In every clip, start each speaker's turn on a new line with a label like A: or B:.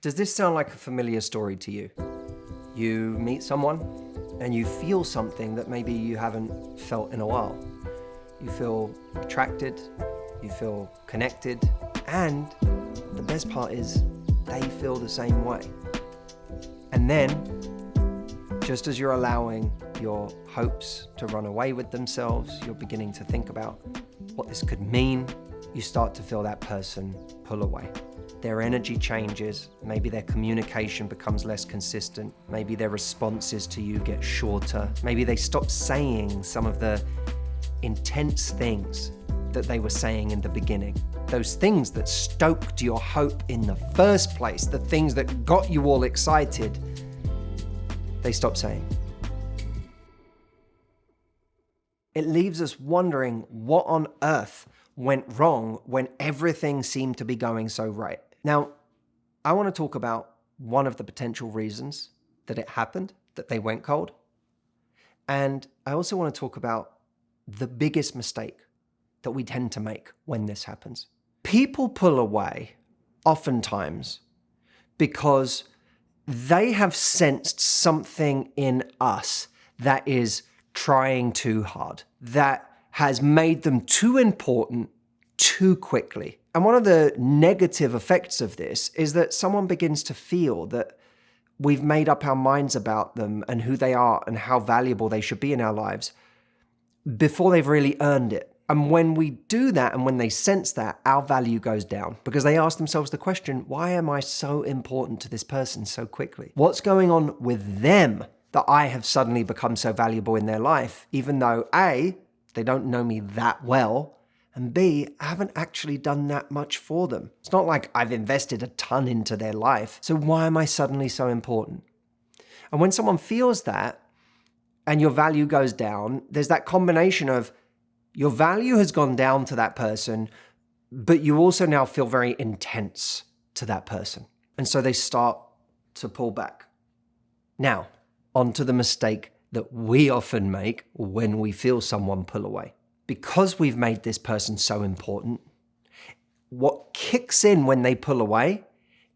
A: Does this sound like a familiar story to you? You meet someone and you feel something that maybe you haven't felt in a while. You feel attracted, you feel connected, and the best part is they feel the same way. And then, just as you're allowing your hopes to run away with themselves, you're beginning to think about what this could mean, you start to feel that person pull away. Their energy changes, maybe their communication becomes less consistent, maybe their responses to you get shorter, maybe they stop saying some of the intense things that they were saying in the beginning. Those things that stoked your hope in the first place, the things that got you all excited, they stop saying. It leaves us wondering what on earth went wrong when everything seemed to be going so right. Now, I want to talk about one of the potential reasons that it happened, that they went cold. And I also want to talk about the biggest mistake that we tend to make when this happens. People pull away oftentimes because they have sensed something in us that is trying too hard, that has made them too important too quickly. And one of the negative effects of this is that someone begins to feel that we've made up our minds about them and who they are and how valuable they should be in our lives before they've really earned it. And when we do that and when they sense that, our value goes down because they ask themselves the question, why am I so important to this person so quickly? What's going on with them that I have suddenly become so valuable in their life, even though A, they don't know me that well, and B, I haven't actually done that much for them. It's not like I've invested a ton into their life. So why am I suddenly so important? And when someone feels that and your value goes down, there's that combination of your value has gone down to that person, but you also now feel very intense to that person. And so they start to pull back. Now, onto the mistake that we often make when we feel someone pull away. Because we've made this person so important, what kicks in when they pull away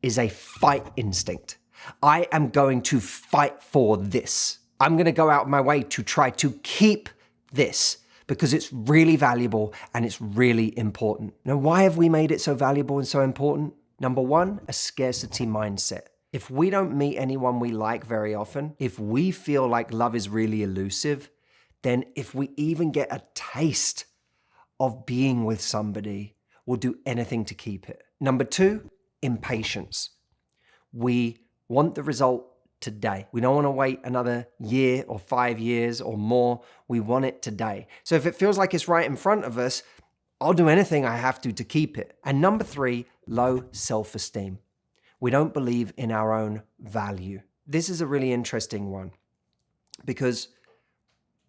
A: is a fight instinct. I am going to fight for this. I'm going to go out of my way to try to keep this because it's really valuable and it's really important. Now, why have we made it so valuable and so important? Number one, a scarcity mindset. If we don't meet anyone we like very often, if we feel like love is really elusive, then if we even get a taste of being with somebody, we'll do anything to keep it. Number two, impatience. We want the result today. We don't want to wait another year or 5 years or more. We want it today. So if it feels like it's right in front of us, I'll do anything I have to keep it. And number three, low self-esteem. We don't believe in our own value. This is a really interesting one because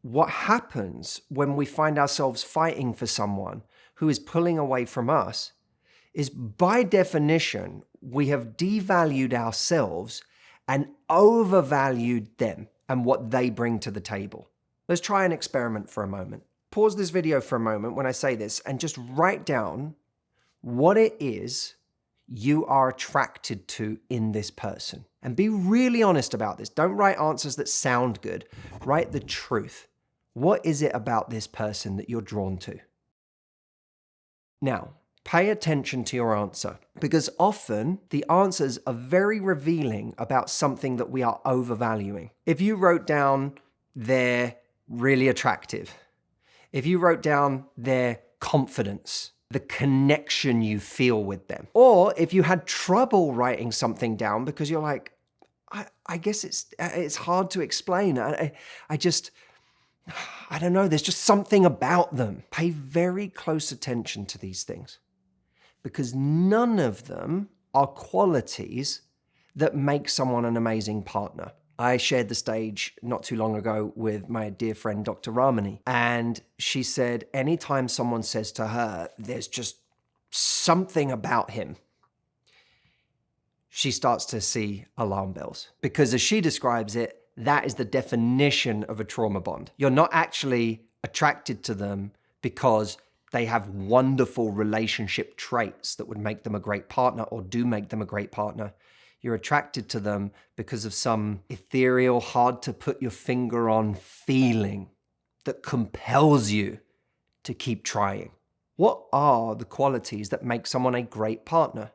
A: what happens when we find ourselves fighting for someone who is pulling away from us is, by definition, we have devalued ourselves and overvalued them and what they bring to the table. Let's try an experiment for a moment. Pause this video for a moment when I say this and just write down what it is you are attracted to in this person. And be really honest about this. Don't write answers that sound good. Write the truth. What is it about this person that you're drawn to? Now, pay attention to your answer because often the answers are very revealing about something that we are overvaluing. If you wrote down they're really attractive, if you wrote down their confidence, the connection you feel with them, or if you had trouble writing something down because you're like, I guess it's hard to explain. I don't know, there's just something about them. Pay very close attention to these things because none of them are qualities that make someone an amazing partner. I shared the stage not too long ago with my dear friend, Dr. Ramani, and she said anytime someone says to her, there's just something about him, she starts to see alarm bells because as she describes it, that is the definition of a trauma bond. You're not actually attracted to them because they have wonderful relationship traits that would make them a great partner or do make them a great partner. You're attracted to them because of some ethereal, hard to put your finger on feeling that compels you to keep trying. What are the qualities that make someone a great partner?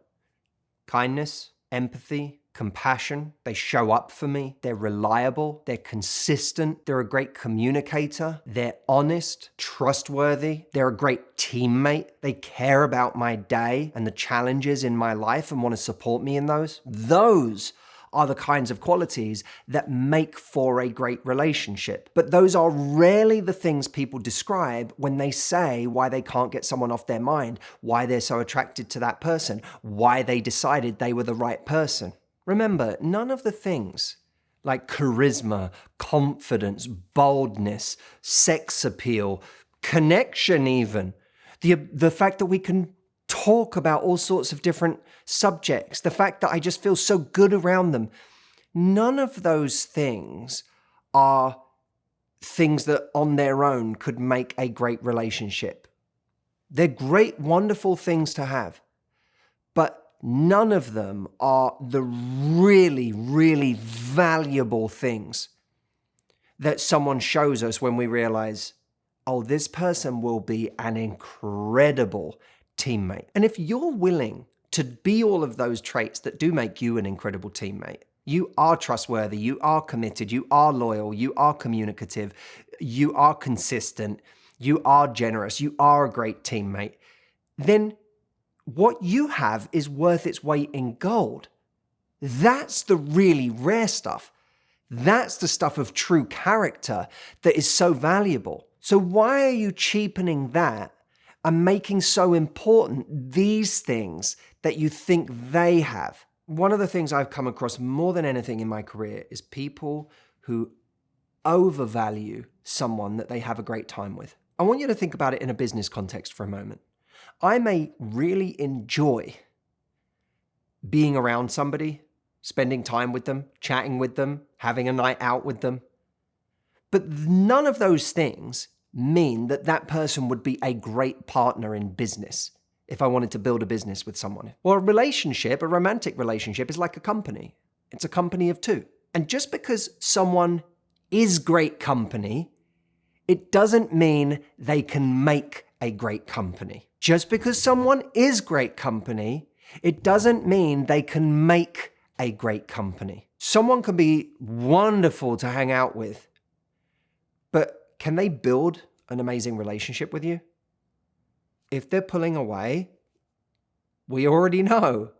A: Kindness, empathy, compassion. They show up for me. They're reliable. They're consistent. They're a great communicator. They're honest, trustworthy. They're a great teammate. They care about my day and the challenges in my life and want to support me in those. Those are the kinds of qualities that make for a great relationship. But those are rarely the things people describe when they say why they can't get someone off their mind, why they're so attracted to that person, why they decided they were the right person. Remember, none of the things like charisma, confidence, boldness, sex appeal, connection even, the fact that we can talk about all sorts of different subjects, the fact that I just feel so good around them, none of those things are things that on their own could make a great relationship. They're great, wonderful things to have, but none of them are the really, really valuable things that someone shows us when we realize, oh, this person will be an incredible teammate. And if you're willing to be all of those traits that do make you an incredible teammate, you are trustworthy, you are committed, you are loyal, you are communicative, you are consistent, you are generous, you are a great teammate, then what you have is worth its weight in gold. That's the really rare stuff. That's the stuff of true character that is so valuable. So why are you cheapening that and making so important these things that you think they have? One of the things I've come across more than anything in my career is people who overvalue someone that they have a great time with. I want you to think about it in a business context for a moment. I may really enjoy being around somebody, spending time with them, chatting with them, having a night out with them. But none of those things mean that that person would be a great partner in business if I wanted to build a business with someone. Well, a relationship, a romantic relationship, is like a company. It's a company of two. And just because someone is great company, it doesn't mean they can make a great company. Just because someone is great company, it doesn't mean they can make a great company. Someone can be wonderful to hang out with, but can they build an amazing relationship with you? If they're pulling away, we already know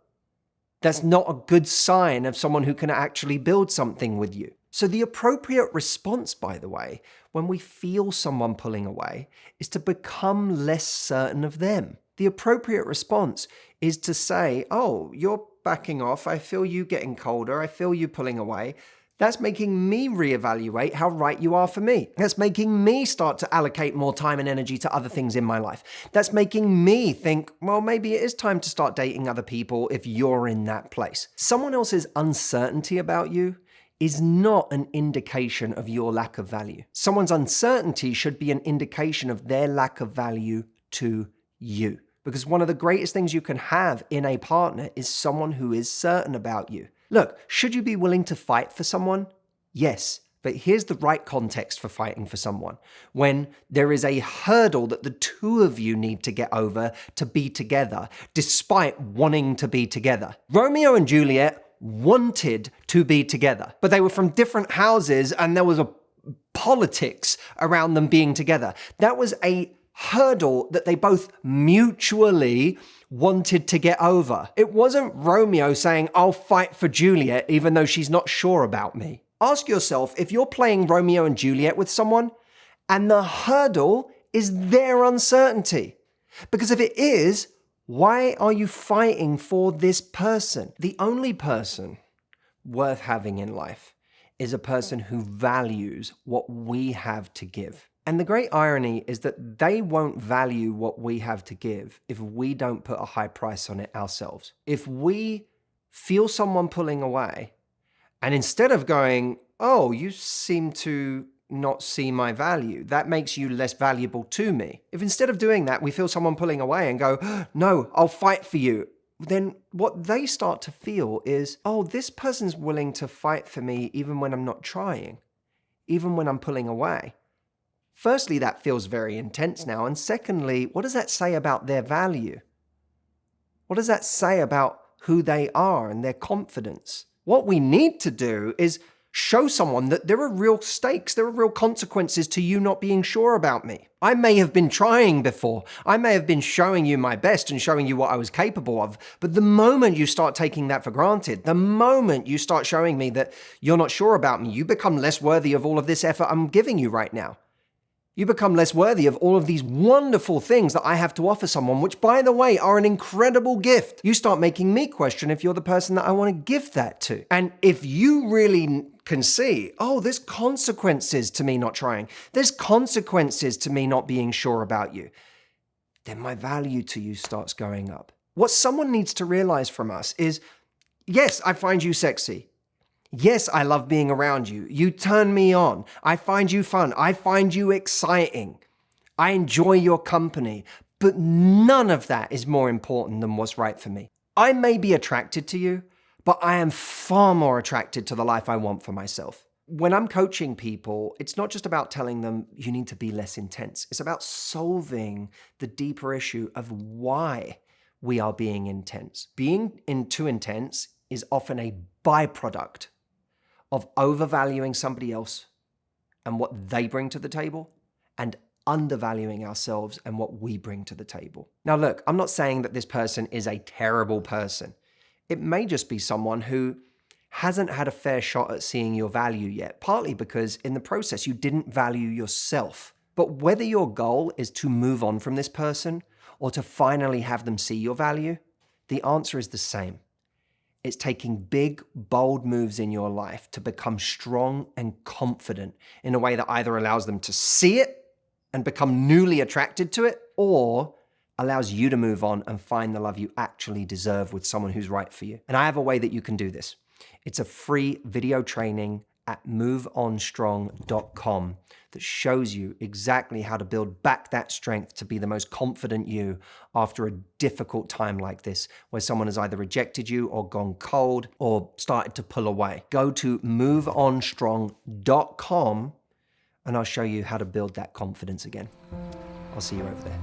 A: that's not a good sign of someone who can actually build something with you. So the appropriate response, by the way, when we feel someone pulling away, is to become less certain of them. The appropriate response is to say, oh, you're backing off. I feel you getting colder. I feel you pulling away. That's making me reevaluate how right you are for me. That's making me start to allocate more time and energy to other things in my life. That's making me think, well, maybe it is time to start dating other people if you're in that place. Someone else's uncertainty about you is not an indication of your lack of value. Someone's uncertainty should be an indication of their lack of value to you. Because one of the greatest things you can have in a partner is someone who is certain about you. Look, should you be willing to fight for someone? Yes, but here's the right context for fighting for someone. When there is a hurdle that the two of you need to get over to be together, despite wanting to be together. Romeo and Juliet wanted to be together, but they were from different houses and there was a politics around them being together. That was a hurdle that they both mutually wanted to get over. It wasn't Romeo saying, I'll fight for Juliet even though she's not sure about me. Ask yourself if you're playing Romeo and Juliet with someone and the hurdle is their uncertainty. Because if it is, why are you fighting for this person? The only person worth having in life is a person who values what we have to give. And the great irony is that they won't value what we have to give if we don't put a high price on it ourselves. If we feel someone pulling away, and instead of going, oh, you seem to not see my value, that makes you less valuable to me. If instead of doing that, we feel someone pulling away and go, no, I'll fight for you, then what they start to feel is, oh, this person's willing to fight for me even when I'm not trying, even when I'm pulling away. Firstly, that feels very intense now. And secondly, what does that say about their value? What does that say about who they are and their confidence? What we need to do is show someone that there are real stakes, there are real consequences to you not being sure about me. I may have been trying before. I may have been showing you my best and showing you what I was capable of. But the moment you start taking that for granted, the moment you start showing me that you're not sure about me, you become less worthy of all of this effort I'm giving you right now. You become less worthy of all of these wonderful things that I have to offer someone, which, by the way, are an incredible gift. You start making me question if you're the person that I want to give that to. And if you really can see, oh, there's consequences to me not trying, there's consequences to me not being sure about you, then my value to you starts going up. What someone needs to realize from us is, yes, I find you sexy. Yes, I love being around you. You turn me on. I find you fun. I find you exciting. I enjoy your company. But none of that is more important than what's right for me. I may be attracted to you, but I am far more attracted to the life I want for myself. When I'm coaching people, it's not just about telling them you need to be less intense. It's about solving the deeper issue of why we are being intense. Being too intense is often a byproduct of overvaluing somebody else and what they bring to the table and undervaluing ourselves and what we bring to the table. Now, look, I'm not saying that this person is a terrible person. It may just be someone who hasn't had a fair shot at seeing your value yet, partly because in the process you didn't value yourself. But whether your goal is to move on from this person or to finally have them see your value, the answer is the same. It's taking big, bold moves in your life to become strong and confident in a way that either allows them to see it and become newly attracted to it, or allows you to move on and find the love you actually deserve with someone who's right for you. And I have a way that you can do this. It's a free video training at moveonstrong.com that shows you exactly how to build back that strength to be the most confident you after a difficult time like this, where someone has either rejected you or gone cold or started to pull away. Go to moveonstrong.com and I'll show you how to build that confidence again. I'll see you over there.